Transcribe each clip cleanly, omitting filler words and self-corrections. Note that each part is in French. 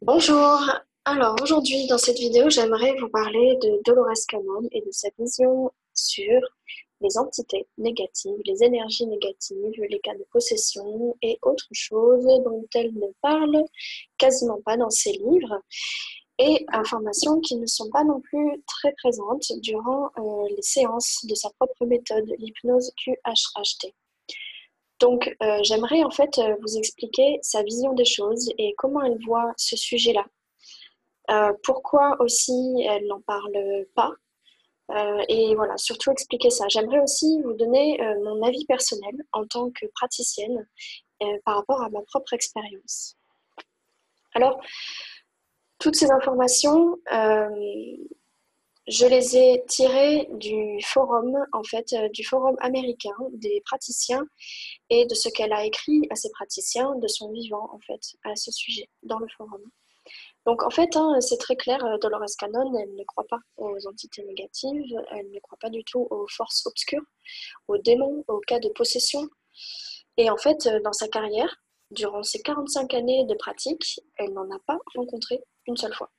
Bonjour, alors aujourd'hui dans cette vidéo j'aimerais vous parler de Dolores Cannon et de sa vision sur les entités négatives, les énergies négatives, les cas de possession et autres choses dont elle ne parle quasiment pas dans ses livres et informations qui ne sont pas non plus très présentes durant les séances de sa propre méthode, l'hypnose QHHT. Donc, j'aimerais en fait vous expliquer sa vision des choses et comment elle voit ce sujet-là. Pourquoi aussi elle n'en parle pas et voilà, surtout expliquer ça. J'aimerais aussi vous donner mon avis personnel en tant que praticienne par rapport à ma propre expérience. Alors, toutes ces informations, je les ai tirées du forum, en fait, du forum américain des praticiens et de ce qu'elle a écrit à ces praticiens de son vivant, en fait, à ce sujet, dans le forum. Donc en fait, hein, c'est très clair, Dolores Cannon, elle ne croit pas aux entités négatives, elle ne croit pas du tout aux forces obscures, aux démons, aux cas de possession. Et en fait, dans sa carrière, durant ses 45 années de pratique, elle n'en a pas rencontré une seule fois.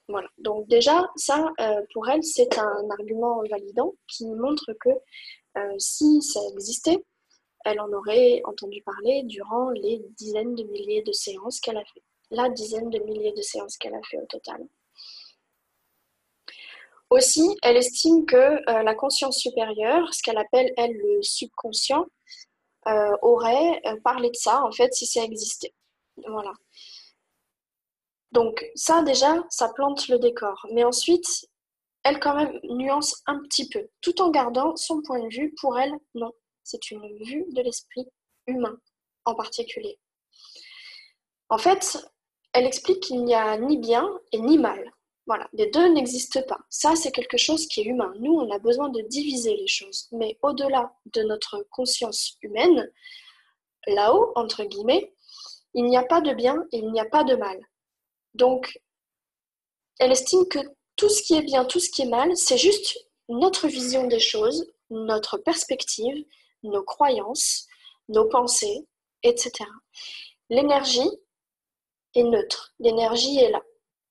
Voilà. Donc déjà, ça, pour elle, c'est un argument validant qui montre que si ça existait, elle en aurait entendu parler durant les dizaines de milliers de séances qu'elle a fait. La dizaine de milliers de séances qu'elle a fait au total. Aussi, elle estime que la conscience supérieure, ce qu'elle appelle, elle, le subconscient, aurait parlé de ça, en fait, si ça existait. Voilà. Donc ça, déjà, ça plante le décor. Mais ensuite, elle, quand même, nuance un petit peu, tout en gardant son point de vue. Pour elle, non. C'est une vue de l'esprit humain, en particulier. En fait, elle explique qu'il n'y a ni bien et ni mal. Voilà, les deux n'existent pas. Ça, c'est quelque chose qui est humain. Nous, on a besoin de diviser les choses. Mais au-delà de notre conscience humaine, là-haut, entre guillemets, il n'y a pas de bien et il n'y a pas de mal. Donc, elle estime que tout ce qui est bien, tout ce qui est mal, c'est juste notre vision des choses, notre perspective, nos croyances, nos pensées, etc. L'énergie est neutre, l'énergie est là.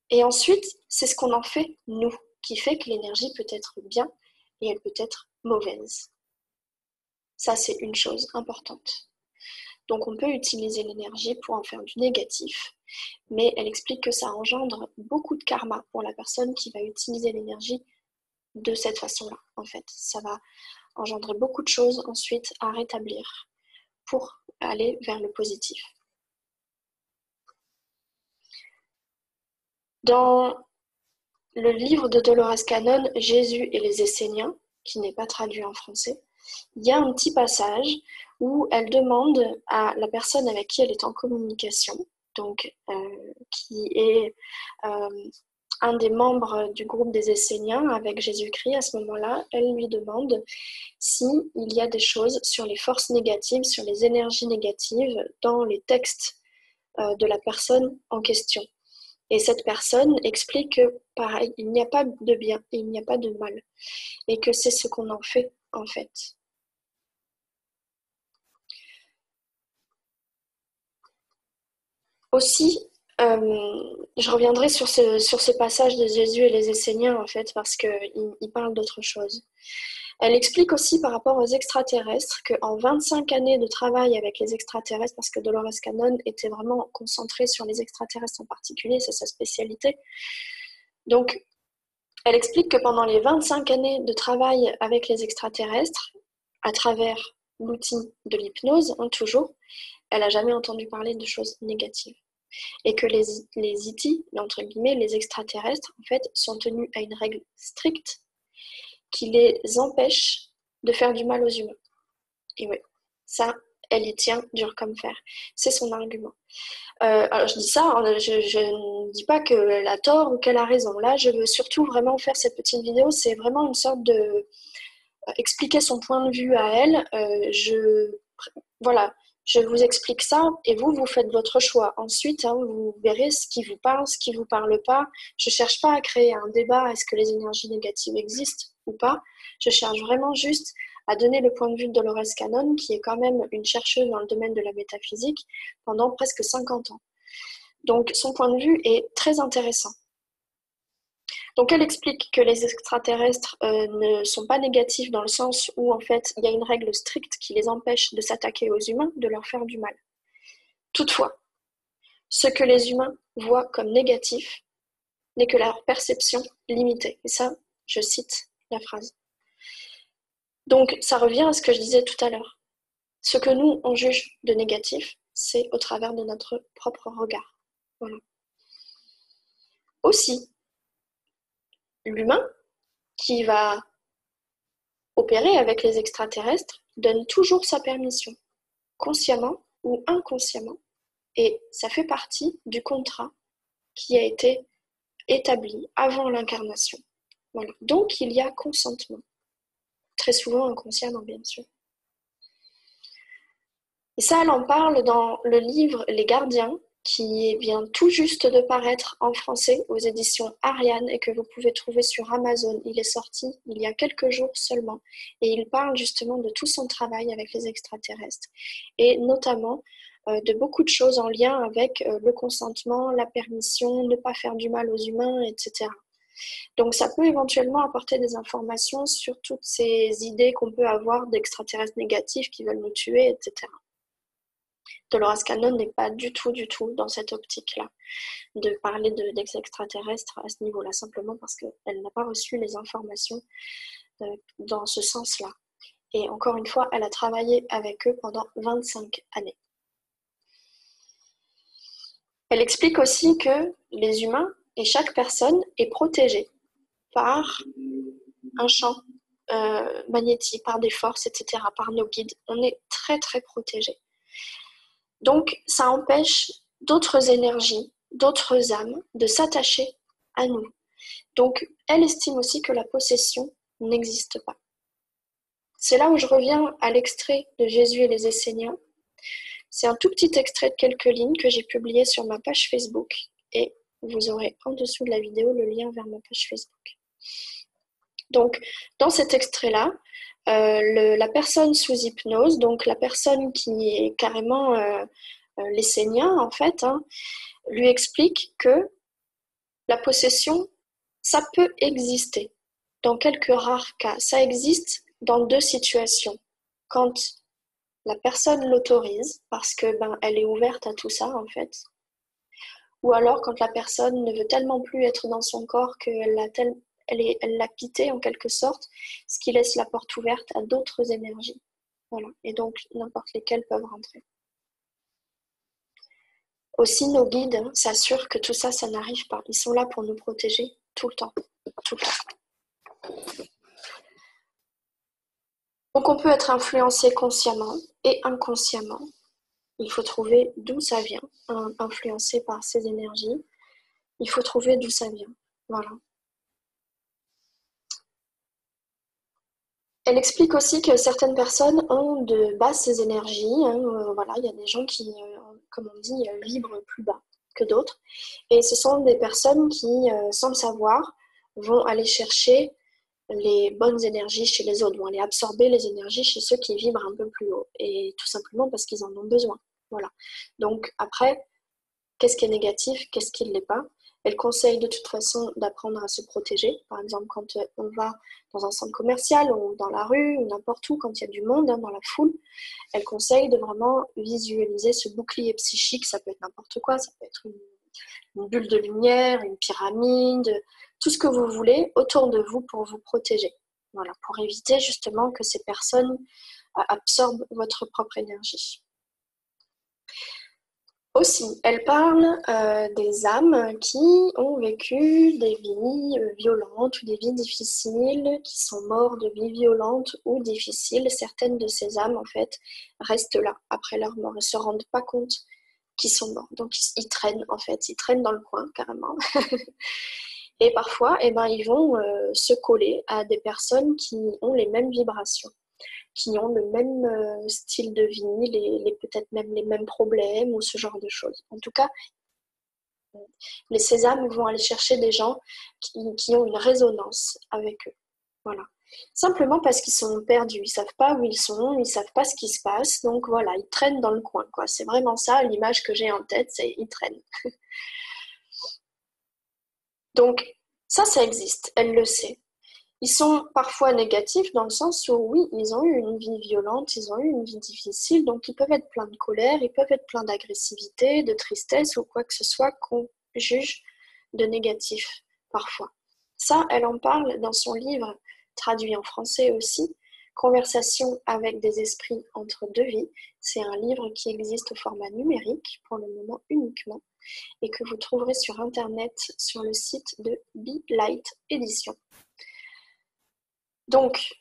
Et ensuite, c'est ce qu'on en fait, nous, qui fait que l'énergie peut être bien et elle peut être mauvaise. Ça, c'est une chose importante. Donc, on peut utiliser l'énergie pour en faire du négatif, mais elle explique que ça engendre beaucoup de karma pour la personne qui va utiliser l'énergie de cette façon-là, en fait. Ça va engendrer beaucoup de choses ensuite à rétablir pour aller vers le positif. Dans le livre de Dolores Cannon, Jésus et les Esséniens, qui n'est pas traduit en français, il y a un petit passage où elle demande à la personne avec qui elle est en communication, donc qui est un des membres du groupe des Esséniens avec Jésus-Christ à ce moment-là, elle lui demande s'il y a des choses sur les forces négatives, sur les énergies négatives dans les textes de la personne en question. Et cette personne explique que, pareil, il n'y a pas de bien et il n'y a pas de mal. Et que c'est ce qu'on en fait, en fait. Aussi, je reviendrai sur ce passage de Jésus et les Esséniens, en fait, parce qu'il parle d'autre chose. Elle explique aussi par rapport aux extraterrestres qu'en 25 années de travail avec les extraterrestres, parce que Dolores Cannon était vraiment concentrée sur les extraterrestres en particulier, c'est sa spécialité. Donc, elle explique que pendant les 25 années de travail avec les extraterrestres, à travers l'outil de l'hypnose, hein, toujours, elle n'a jamais entendu parler de choses négatives. Et que les IT, entre guillemets, les extraterrestres, en fait, sont tenus à une règle stricte qui les empêche de faire du mal aux humains. Et oui, ça, elle y tient dur comme fer. C'est son argument. Alors je dis ça, je ne dis pas qu'elle a tort ou qu'elle a raison. Là, je veux surtout vraiment faire cette petite vidéo. C'est vraiment une sorte de expliquer son point de vue à elle. Voilà, je vous explique ça et vous faites votre choix. Ensuite, hein, vous verrez ce qui vous parle, ce qui ne vous parle pas. Je ne cherche pas à créer un débat, est-ce que les énergies négatives existent ou pas. Je cherche vraiment juste à donner le point de vue de Dolores Cannon, qui est quand même une chercheuse dans le domaine de la métaphysique pendant presque 50 ans. Donc son point de vue est très intéressant. Donc elle explique que les extraterrestres ne sont pas négatifs dans le sens où en fait il y a une règle stricte qui les empêche de s'attaquer aux humains, de leur faire du mal. Toutefois, ce que les humains voient comme négatif n'est que leur perception limitée. Et ça, je cite la phrase. Donc ça revient à ce que je disais tout à l'heure. Ce que nous, on juge de négatif, c'est au travers de notre propre regard. Voilà. Aussi, l'humain qui va opérer avec les extraterrestres donne toujours sa permission, consciemment ou inconsciemment, et ça fait partie du contrat qui a été établi avant l'incarnation. Voilà. Donc il y a consentement, très souvent inconsciemment bien sûr. Et ça, elle en parle dans le livre Les Gardiens, qui vient tout juste de paraître en français aux éditions Ariane et que vous pouvez trouver sur Amazon. Il est sorti il y a quelques jours seulement et il parle justement de tout son travail avec les extraterrestres et notamment de beaucoup de choses en lien avec le consentement, la permission, ne pas faire du mal aux humains, etc. Donc ça peut éventuellement apporter des informations sur toutes ces idées qu'on peut avoir d'extraterrestres négatifs qui veulent nous tuer, etc. Dolores Cannon n'est pas du tout dans cette optique-là, de parler d'extraterrestres à ce niveau-là, simplement parce qu'elle n'a pas reçu les informations dans ce sens-là. Et encore une fois, elle a travaillé avec eux pendant 25 années. Elle explique aussi que les humains et chaque personne est protégée par un champ magnétique, par des forces, etc., par nos guides. On est très très protégés. Donc, ça empêche d'autres énergies, d'autres âmes de s'attacher à nous. Donc, elle estime aussi que la possession n'existe pas. C'est là où je reviens à l'extrait de Jésus et les Esséniens. C'est un tout petit extrait de quelques lignes que j'ai publié sur ma page Facebook et vous aurez en dessous de la vidéo le lien vers ma page Facebook. Donc, dans cet extrait-là, la personne sous hypnose, donc la personne qui est carrément l'essénien en fait, lui explique que la possession, ça peut exister. Dans quelques rares cas, ça existe dans deux situations. Quand la personne l'autorise, parce que elle est ouverte à tout ça en fait, ou alors quand la personne ne veut tellement plus être dans son corps qu'elle l'a quitté en quelque sorte, ce qui laisse la porte ouverte à d'autres énergies. Voilà. Et donc n'importe lesquelles peuvent rentrer. Aussi, nos guides s'assurent que tout ça, ça n'arrive pas. Ils sont là pour nous protéger tout le temps. Tout le temps. Donc on peut être influencé consciemment et inconsciemment. Il faut trouver d'où ça vient, influencé par ces énergies. Il faut trouver d'où ça vient. Voilà. Elle explique aussi que certaines personnes ont de basses énergies. Voilà, il y a des gens qui, comme on dit, vibrent plus bas que d'autres. Et ce sont des personnes qui, sans le savoir, vont aller chercher les bonnes énergies chez les autres, vont aller absorber les énergies chez ceux qui vibrent un peu plus haut. Et tout simplement parce qu'ils en ont besoin. Voilà. Donc après, qu'est-ce qui est négatif, qu'est-ce qui ne l'est pas? Elle conseille de toute façon d'apprendre à se protéger. Par exemple, quand on va dans un centre commercial ou dans la rue ou n'importe où, quand il y a du monde dans la foule, elle conseille de vraiment visualiser ce bouclier psychique. Ça peut être n'importe quoi, ça peut être une bulle de lumière, une pyramide, tout ce que vous voulez autour de vous pour vous protéger. Voilà, pour éviter justement que ces personnes absorbent votre propre énergie. Aussi, elle parle des âmes qui ont vécu des vies violentes ou des vies difficiles, qui sont mortes de vies violentes ou difficiles. Certaines de ces âmes, en fait, restent là après leur mort et ne se rendent pas compte qu'ils sont morts. Donc, ils traînent, en fait. Ils traînent dans le coin, carrément. Et parfois, ils vont se coller à des personnes qui ont les mêmes vibrations, qui ont le même style de vie, peut-être même les mêmes problèmes ou ce genre de choses. En tout cas, ces âmes vont aller chercher des gens qui ont une résonance avec eux. Voilà. Simplement parce qu'ils sont perdus, ils savent pas où ils sont, ils savent pas ce qui se passe, donc voilà, ils traînent dans le coin, quoi. C'est vraiment ça, l'image que j'ai en tête, c'est ils traînent. Donc ça existe, elle le sait. Ils sont parfois négatifs dans le sens où oui, ils ont eu une vie violente, ils ont eu une vie difficile, donc ils peuvent être pleins de colère, ils peuvent être pleins d'agressivité, de tristesse ou quoi que ce soit qu'on juge de négatif parfois. Ça, elle en parle dans son livre, traduit en français aussi, Conversation avec des esprits entre deux vies. C'est un livre qui existe au format numérique, pour le moment uniquement, et que vous trouverez sur Internet sur le site de Be Light Édition. Donc,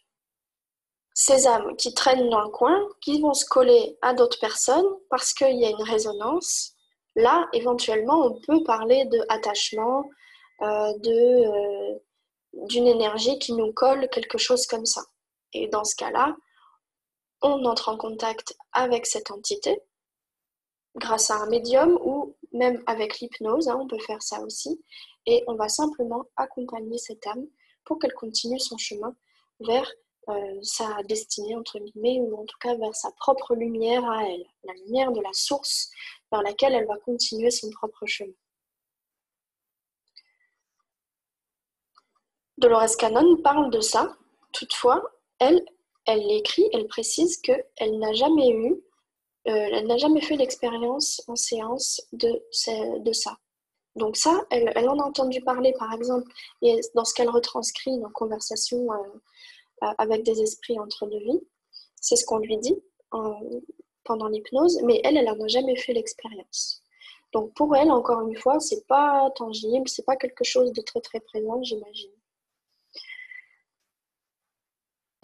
ces âmes qui traînent dans le coin, qui vont se coller à d'autres personnes parce qu'il y a une résonance, là, éventuellement, on peut parler d'attachement, d'une énergie qui nous colle, quelque chose comme ça. Et dans ce cas-là, on entre en contact avec cette entité grâce à un médium ou même avec l'hypnose, on peut faire ça aussi, et on va simplement accompagner cette âme pour qu'elle continue son chemin vers sa destinée, entre guillemets, ou en tout cas vers sa propre lumière à elle, la lumière de la source vers laquelle elle va continuer son propre chemin. Dolores Cannon parle de ça, toutefois, elle l'écrit, elle précise qu'elle n'a jamais eu, elle n'a jamais fait l'expérience en séance de ça. Donc ça, elle en a entendu parler, par exemple, et dans ce qu'elle retranscrit dans Conversation avec des esprits entre deux vies, c'est ce qu'on lui dit pendant l'hypnose, mais elle n'en a jamais fait l'expérience. Donc pour elle, encore une fois, c'est pas tangible, c'est pas quelque chose de très très présent, j'imagine.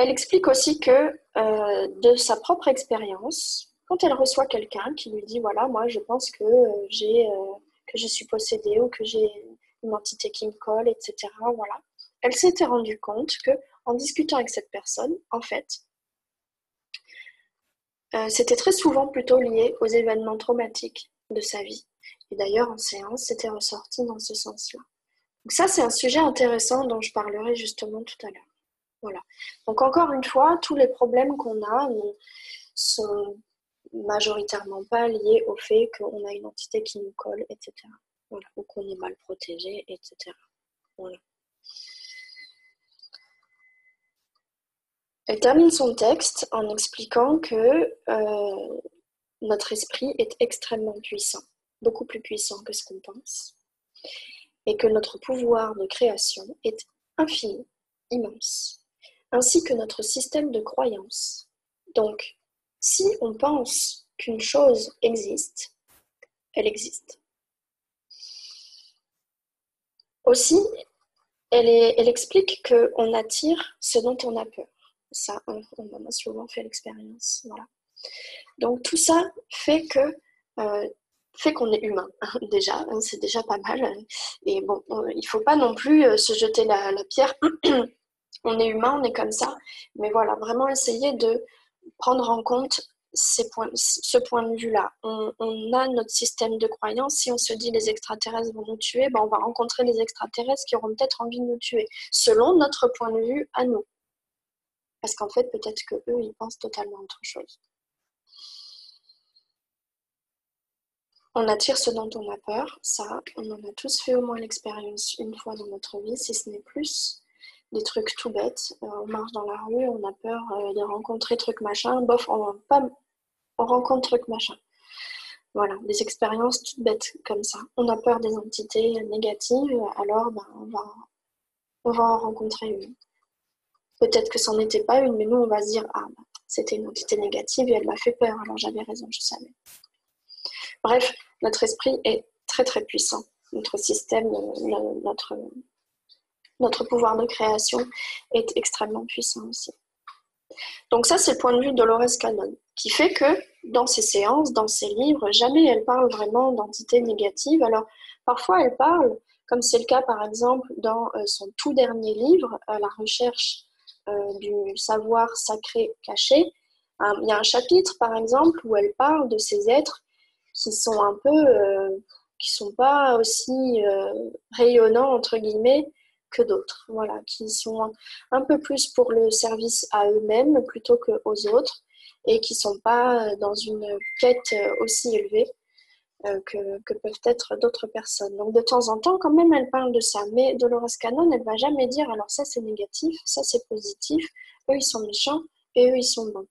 Elle explique aussi que de sa propre expérience, quand elle reçoit quelqu'un qui lui dit voilà, moi je pense que je suis possédée ou que j'ai une entité qui me colle, etc. Voilà. Elle s'était rendue compte que en discutant avec cette personne, en fait, c'était très souvent plutôt lié aux événements traumatiques de sa vie. Et d'ailleurs, en séance, c'était ressorti dans ce sens-là. Donc ça, c'est un sujet intéressant dont je parlerai justement tout à l'heure. Voilà. Donc encore une fois, tous les problèmes qu'on a sont majoritairement pas liés au fait qu'on a une entité qui nous colle, etc. Voilà. Ou qu'on est mal protégé, etc. Voilà. Elle termine son texte en expliquant que notre esprit est extrêmement puissant, beaucoup plus puissant que ce qu'on pense, et que notre pouvoir de création est infini, immense, ainsi que notre système de croyance. Donc, si on pense qu'une chose existe, elle existe. Aussi, elle explique qu'on attire ce dont on a peur. Ça, on en a souvent fait l'expérience. Voilà. Donc tout ça fait qu'on est humain, déjà, c'est déjà pas mal. Et bon, il ne faut pas non plus se jeter la pierre. On est humain, on est comme ça. Mais voilà, vraiment essayer de prendre en compte ce point de vue-là. On a notre système de croyance. Si on se dit les extraterrestres vont nous tuer, on va rencontrer les extraterrestres qui auront peut-être envie de nous tuer, selon notre point de vue à nous. Parce qu'en fait, peut-être qu'eux, ils pensent totalement autre chose. On attire ce dont on a peur, ça, on en a tous fait au moins l'expérience une fois dans notre vie, si ce n'est plus. Des trucs tout bêtes, on marche dans la rue, on a peur de rencontrer truc machin, bof, on rencontre truc machin. Voilà, des expériences toutes bêtes comme ça. On a peur des entités négatives, alors on va en rencontrer une. Peut-être que c'en était pas une, mais nous on va se dire, c'était une entité négative et elle m'a fait peur, alors j'avais raison, je savais. Bref, notre esprit est très très puissant. Notre système, notre pouvoir de création est extrêmement puissant aussi. Donc ça, c'est le point de vue de Dolores Cannon, qui fait que dans ses séances, dans ses livres, jamais elle parle vraiment d'entités négatives. Alors parfois elle parle, comme c'est le cas par exemple dans son tout dernier livre, La recherche du savoir sacré caché. Il y a un chapitre par exemple où elle parle de ces êtres qui sont un peu, qui sont pas aussi rayonnants entre guillemets que d'autres, voilà, qui sont un peu plus pour le service à eux-mêmes plutôt qu'aux autres et qui ne sont pas dans une quête aussi élevée que peuvent être d'autres personnes. Donc de temps en temps, quand même, elle parle de ça. Mais Dolores Cannon, elle ne va jamais dire, alors ça c'est négatif, ça c'est positif, eux ils sont méchants et eux ils sont bons.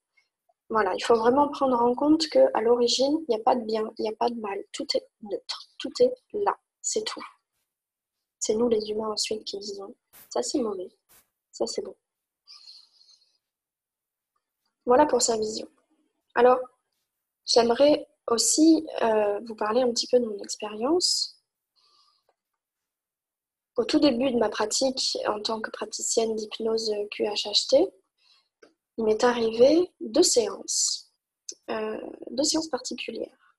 Voilà, il faut vraiment prendre en compte qu'à l'origine, il n'y a pas de bien, il n'y a pas de mal, tout est neutre, tout est là, c'est tout. C'est nous les humains ensuite qui disons, ça c'est mauvais, ça c'est bon. Voilà pour sa vision. Alors, j'aimerais aussi vous parler un petit peu de mon expérience. Au tout début de ma pratique en tant que praticienne d'hypnose QHHT, il m'est arrivé deux séances particulières.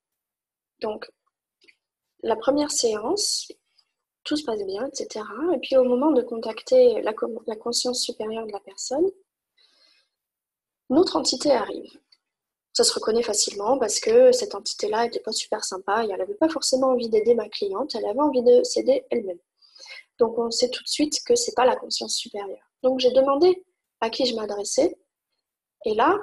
Donc, la première séance, tout se passe bien, etc. Et puis au moment de contacter la conscience supérieure de la personne, une autre entité arrive. Ça se reconnaît facilement parce que cette entité-là n'était pas super sympa et elle n'avait pas forcément envie d'aider ma cliente, elle avait envie de s'aider elle-même. Donc on sait tout de suite que c'est pas la conscience supérieure. Donc j'ai demandé à qui je m'adressais et là,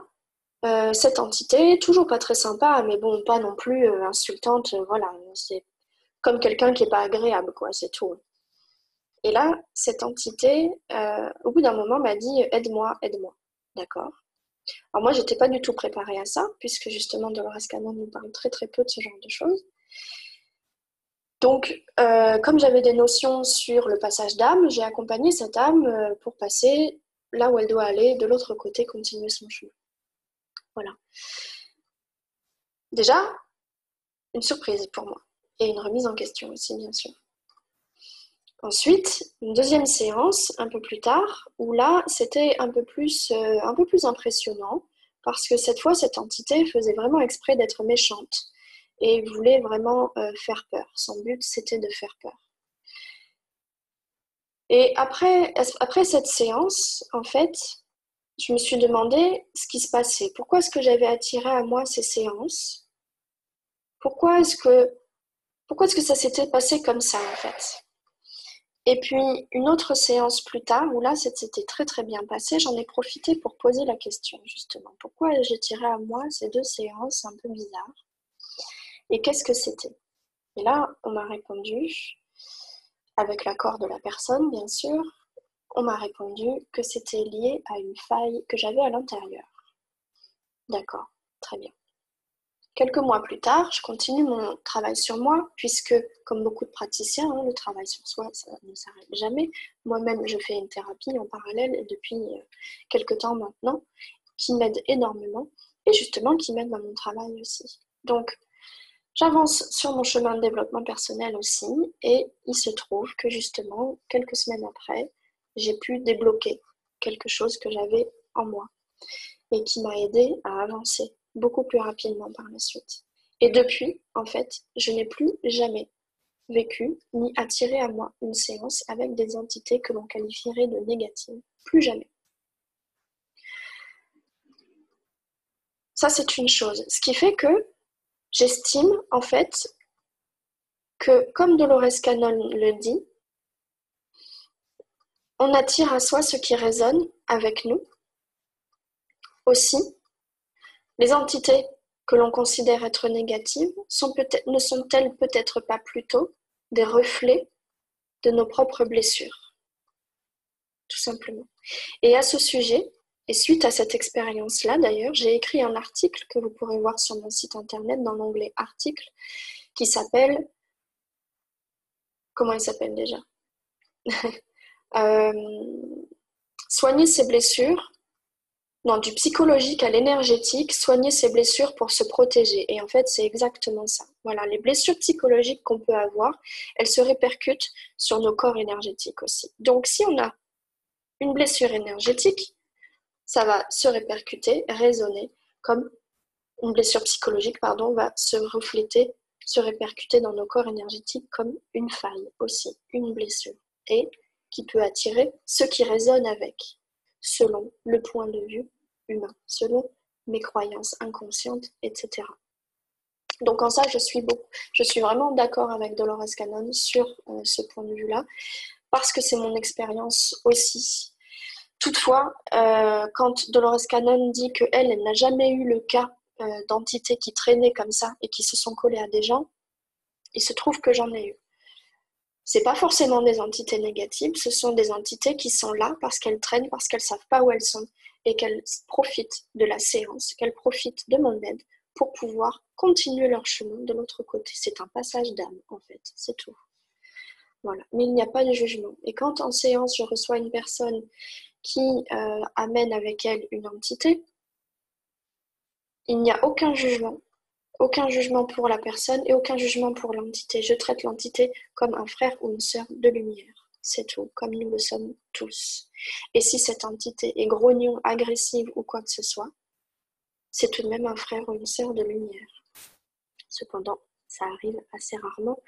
cette entité, toujours pas très sympa, mais bon, pas non plus insultante, voilà, c'est comme quelqu'un qui n'est pas agréable, quoi, c'est tout. Et là, cette entité, au bout d'un moment, m'a dit « aide-moi, aide-moi ». D'accord. Alors moi, j'étais pas du tout préparée à ça, puisque justement, Dolores Cannon nous parle très très peu de ce genre de choses. Donc, comme j'avais des notions sur le passage d'âme, j'ai accompagné cette âme pour passer là où elle doit aller, de l'autre côté, continuer son chemin. Voilà. Déjà, une surprise pour moi, et une remise en question aussi, bien sûr. Ensuite, une deuxième séance, un peu plus tard, où là, c'était un peu plus impressionnant, parce que cette fois, cette entité faisait vraiment exprès d'être méchante et voulait vraiment faire peur. Son but, c'était de faire peur. Et après cette séance, en fait, je me suis demandé ce qui se passait. Pourquoi est-ce que j'avais attiré à moi ces séances? Pourquoi est-ce que ça s'était passé comme ça, en fait? Et puis, une autre séance plus tard, où là, c'était très très bien passé, j'en ai profité pour poser la question, justement. Pourquoi j'ai tiré à moi ces deux séances un peu bizarres? Et qu'est-ce que c'était? Et là, on m'a répondu, avec l'accord de la personne, bien sûr, on m'a répondu que c'était lié à une faille que j'avais à l'intérieur. D'accord, très bien. Quelques mois plus tard, je continue mon travail sur moi, puisque, comme beaucoup de praticiens, le travail sur soi, ça ne s'arrête jamais. Moi-même, je fais une thérapie en parallèle depuis quelques temps maintenant, qui m'aide énormément, et justement qui m'aide dans mon travail aussi. Donc, j'avance sur mon chemin de développement personnel aussi, et il se trouve que justement, quelques semaines après, j'ai pu débloquer quelque chose que j'avais en moi, et qui m'a aidé à avancer beaucoup plus rapidement par la suite. Et depuis, en fait, je n'ai plus jamais vécu ni attiré à moi une séance avec des entités que l'on qualifierait de négatives. Plus jamais. Ça, c'est une chose. Ce qui fait que j'estime, en fait, que, comme Dolores Cannon le dit, on attire à soi ce qui résonne avec nous. Aussi, les entités que l'on considère être négatives ne sont-elles peut-être pas plutôt des reflets de nos propres blessures, tout simplement. Et à ce sujet, et suite à cette expérience-là d'ailleurs, j'ai écrit un article que vous pourrez voir sur mon site internet dans l'onglet articles, qui s'appelle... Comment il s'appelle déjà? Soigner ses blessures. Non, du psychologique à l'énergétique, soigner ses blessures pour se protéger. Et en fait, c'est exactement ça. Voilà, les blessures psychologiques qu'on peut avoir, elles se répercutent sur nos corps énergétiques aussi. Donc, si on a une blessure énergétique, ça va se répercuter, résonner, comme une blessure psychologique, va se refléter, se répercuter dans nos corps énergétiques comme une faille aussi, une blessure. Et qui peut attirer ce qui résonne avec, selon le point de vue humain, selon mes croyances inconscientes, etc. Donc en ça, je suis vraiment d'accord avec Dolores Cannon sur ce point de vue-là, parce que c'est mon expérience aussi. Toutefois, quand Dolores Cannon dit qu'elle, elle n'a jamais eu le cas d'entités qui traînaient comme ça et qui se sont collées à des gens, il se trouve que j'en ai eu. C'est pas forcément des entités négatives, ce sont des entités qui sont là parce qu'elles traînent, parce qu'elles savent pas où elles sont et qu'elles profitent de la séance, qu'elles profitent de mon aide pour pouvoir continuer leur chemin de l'autre côté. C'est un passage d'âme, en fait, c'est tout. Voilà. Mais il n'y a pas de jugement. Et quand en séance, je reçois une personne qui amène avec elle une entité, il n'y a aucun jugement. Aucun jugement pour la personne et aucun jugement pour l'entité. Je traite l'entité comme un frère ou une sœur de lumière. C'est tout, comme nous le sommes tous. Et si cette entité est grognon, agressive ou quoi que ce soit, c'est tout de même un frère ou une sœur de lumière. Cependant, ça arrive assez rarement.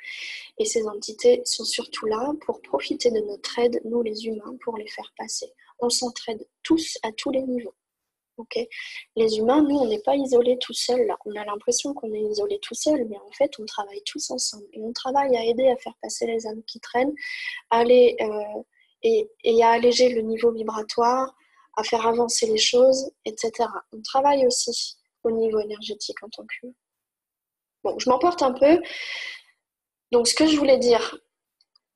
Et ces entités sont surtout là pour profiter de notre aide, nous les humains, pour les faire passer. On s'entraide tous à tous les niveaux. Okay. Les humains, nous, on n'est pas isolés tout seuls. Là. On a l'impression qu'on est isolés tout seuls, mais en fait, on travaille tous ensemble. Et on travaille à aider à faire passer les âmes qui traînent, et à alléger le niveau vibratoire, à faire avancer les choses, etc. On travaille aussi au niveau énergétique en tant qu'humain. Bon, je m'emporte un peu. Donc, ce que je voulais dire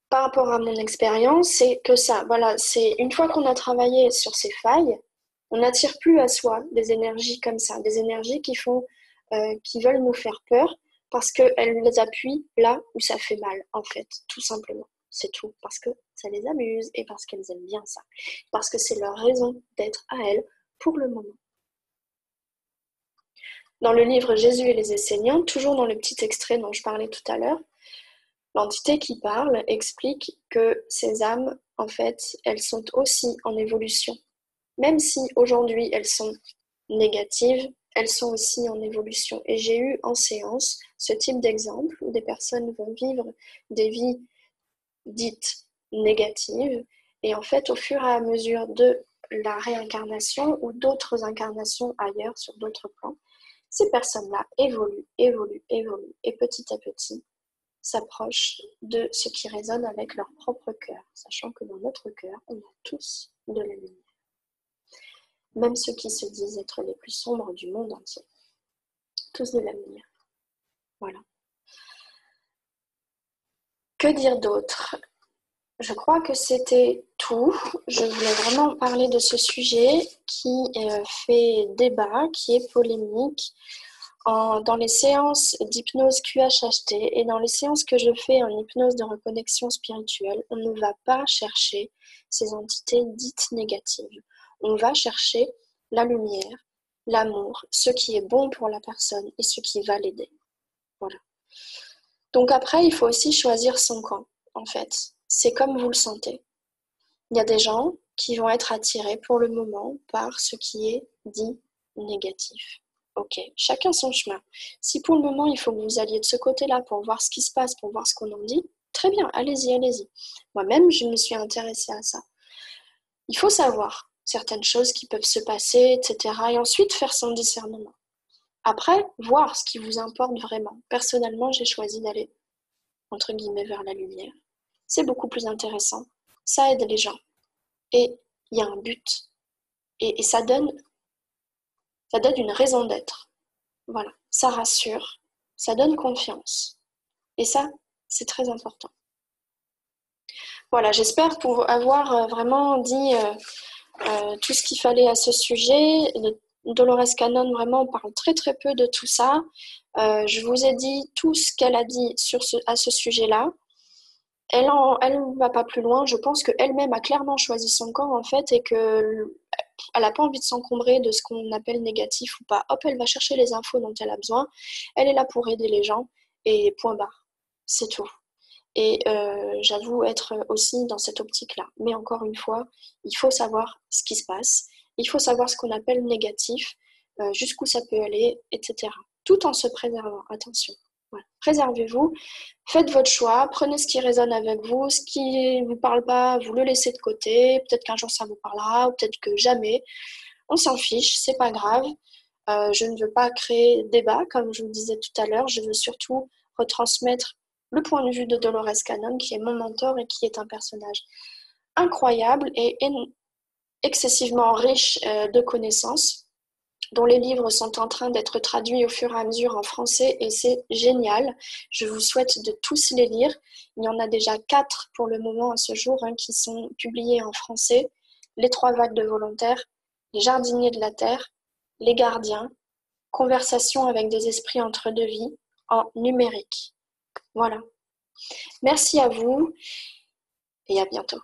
par rapport à mon expérience, c'est que ça, voilà, c'est une fois qu'on a travaillé sur ces failles, on n'attire plus à soi des énergies comme ça, des énergies qui veulent nous faire peur parce qu'elles les appuient là où ça fait mal, en fait, tout simplement. C'est tout, parce que ça les amuse et parce qu'elles aiment bien ça. Parce que c'est leur raison d'être à elles pour le moment. Dans le livre Jésus et les Esséniens, toujours dans le petit extrait dont je parlais tout à l'heure, l'entité qui parle explique que ces âmes, en fait, elles sont aussi en évolution. Même si aujourd'hui elles sont négatives, elles sont aussi en évolution. Et j'ai eu en séance ce type d'exemple où des personnes vont vivre des vies dites négatives et en fait au fur et à mesure de la réincarnation ou d'autres incarnations ailleurs sur d'autres plans, ces personnes-là évoluent et petit à petit s'approchent de ce qui résonne avec leur propre cœur, sachant que dans notre cœur, on a tous de la lumière. Même ceux qui se disent être les plus sombres du monde entier. Tous de la lumière. Voilà. Que dire d'autre ? Je crois que c'était tout. Je voulais vraiment parler de ce sujet qui fait débat, qui est polémique. Dans les séances d'hypnose QHHT et dans les séances que je fais en hypnose de reconnexion spirituelle, on ne va pas chercher ces entités dites négatives. On va chercher la lumière, l'amour, ce qui est bon pour la personne et ce qui va l'aider. Voilà. Donc après, il faut aussi choisir son camp, en fait. C'est comme vous le sentez. Il y a des gens qui vont être attirés pour le moment par ce qui est dit négatif. Ok, chacun son chemin. Si pour le moment, il faut que vous alliez de ce côté-là pour voir ce qui se passe, pour voir ce qu'on en dit, très bien, allez-y, allez-y. Moi-même, je me suis intéressée à ça. Il faut savoir certaines choses qui peuvent se passer, etc. Et ensuite faire son discernement. Après, voir ce qui vous importe vraiment. Personnellement, j'ai choisi d'aller, entre guillemets, vers la lumière. C'est beaucoup plus intéressant. Ça aide les gens. Et il y a un but. Et ça donne une raison d'être. Voilà, ça rassure, ça donne confiance. Et ça, c'est très important. Voilà, j'espère pour avoir vraiment dit tout ce qu'il fallait à ce sujet. Dolores Cannon vraiment parle très très peu de tout ça. Je vous ai dit tout ce qu'elle a dit à ce sujet-là. Elle ne va pas plus loin. Je pense qu'elle-même a clairement choisi son camp en fait et qu'elle n'a pas envie de s'encombrer de ce qu'on appelle négatif ou pas. Hop, elle va chercher les infos dont elle a besoin. Elle est là pour aider les gens et point barre. C'est tout. Et j'avoue être aussi dans cette optique-là. Mais encore une fois, il faut savoir ce qui se passe. Il faut savoir ce qu'on appelle négatif, jusqu'où ça peut aller, etc. Tout en se préservant. Attention. Voilà. Préservez-vous, faites votre choix, prenez ce qui résonne avec vous, ce qui ne vous parle pas, vous le laissez de côté, peut-être qu'un jour ça vous parlera, ou peut-être que jamais, on s'en fiche, c'est pas grave. Je ne veux pas créer débat, comme je vous disais tout à l'heure, je veux surtout retransmettre le point de vue de Dolores Cannon, qui est mon mentor et qui est un personnage incroyable et excessivement riche de connaissances, dont les livres sont en train d'être traduits au fur et à mesure en français et c'est génial. Je vous souhaite de tous les lire. Il y en a déjà 4 pour le moment à ce jour qui sont publiés en français. Les 3 vagues de volontaires, Les jardiniers de la terre, Les gardiens, Conversation avec des esprits entre deux vies en numérique. Voilà. Merci à vous et à bientôt.